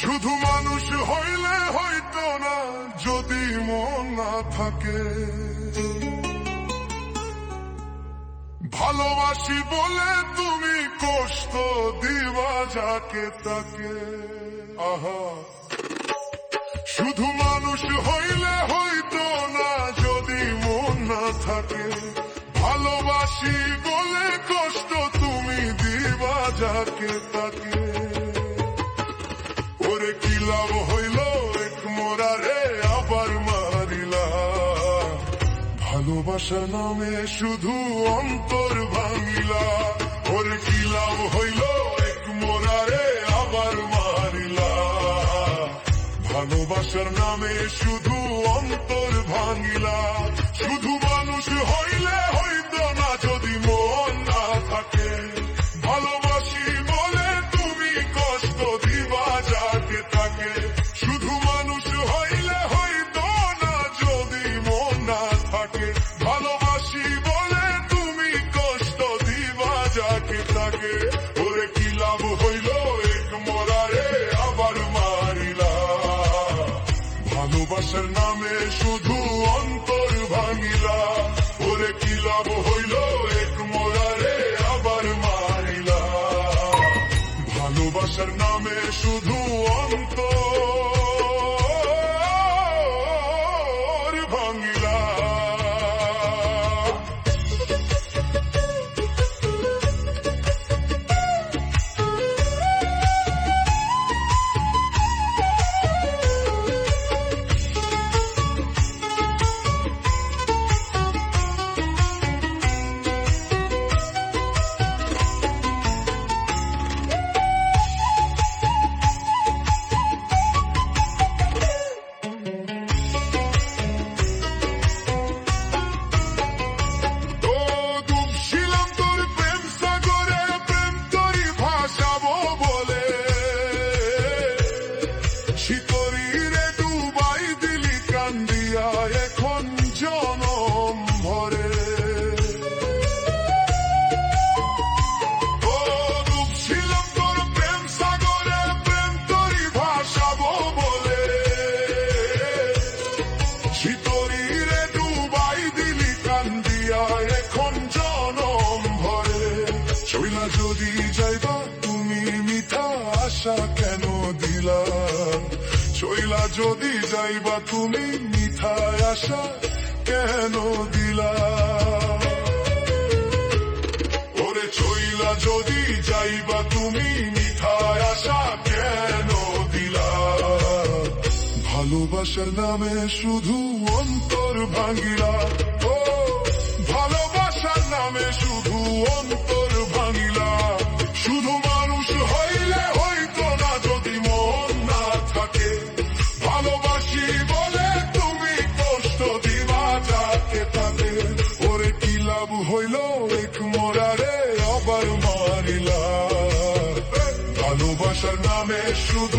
শুধু মানুষ হইলে হয়তো না যদি মন না থাকে। ভালোবাসি বলে তুমি কষ্ট দিবা যাকে তাকে। আহা, শুধু মানুষ হইলে হয়তো না যদি মন না থাকে। ভালোবাসি বলে কষ্ট তুমি দিবা যাকে তাকে। ওরে কি লাভ হইল এক মোরারে আবার মারিলা। ভালোবাসার নামে শুধু অন্তর ভাঙিলা। ওরে কি লাভ হইল এক মোরারে আবার মারিলা। ভালোবাসার নামে শুধু অন্তর ভাঙিলা। শুধু মানুষ হইলে হইতো না যদি মন না থাকে। ভালোবাসি বলে তুমি কষ্ট দিবা যাকে তাকে। শুধু মানুষ হইলে হইতো না যদি মন না থাকে। ভালোবাসি বলে তুমি কষ্ট দিবা যাকে তাকে। ওরে কি লাভ হইল এক মোরারে আবার মারিলা। ভালোবাসার নামে শুধু অন্তর ভাঙিলা। ওরে কি লাভ হইল এক মোরারে আবার মারিলা। ভালোবাসার নামে শুধু অন্তর ভাঙিলা। শিকরিরে ডুবাই দিলি কান্দিয়া এখন জনম ভরে। ও ডুবছিলাম তোর প্রেম সাগরে প্রেম তোরই ভাসাবো বলে। শিকরিরে ডুবাই দিলি কান্দিয়া এখন জনম ভরে। চইলা যদি যাইবা তুমি মিঠা আশা কেন দিলা। চইলা যদি যাইবা তুমি মিঠা আশা কেন দিলা। ওরে চইলা যদি যাইবা তুমি মিঠা আশা কেন দিলা। ভালোবাসার নামে শুধু অন্তর ভাঙিলা। ও ভালোবাসার নামে শুধু অন্তর ভাঙিলা। শুধু মানুষ হইলে হইতো না যদি মন না থাকে। ভালোবাসি বলে তুমি কষ্ট দিবা যাকে তাকে। ওরে কি লাভ হইল এক মোরারে আবার মারিলা। ভালোবাসার নামে শুধু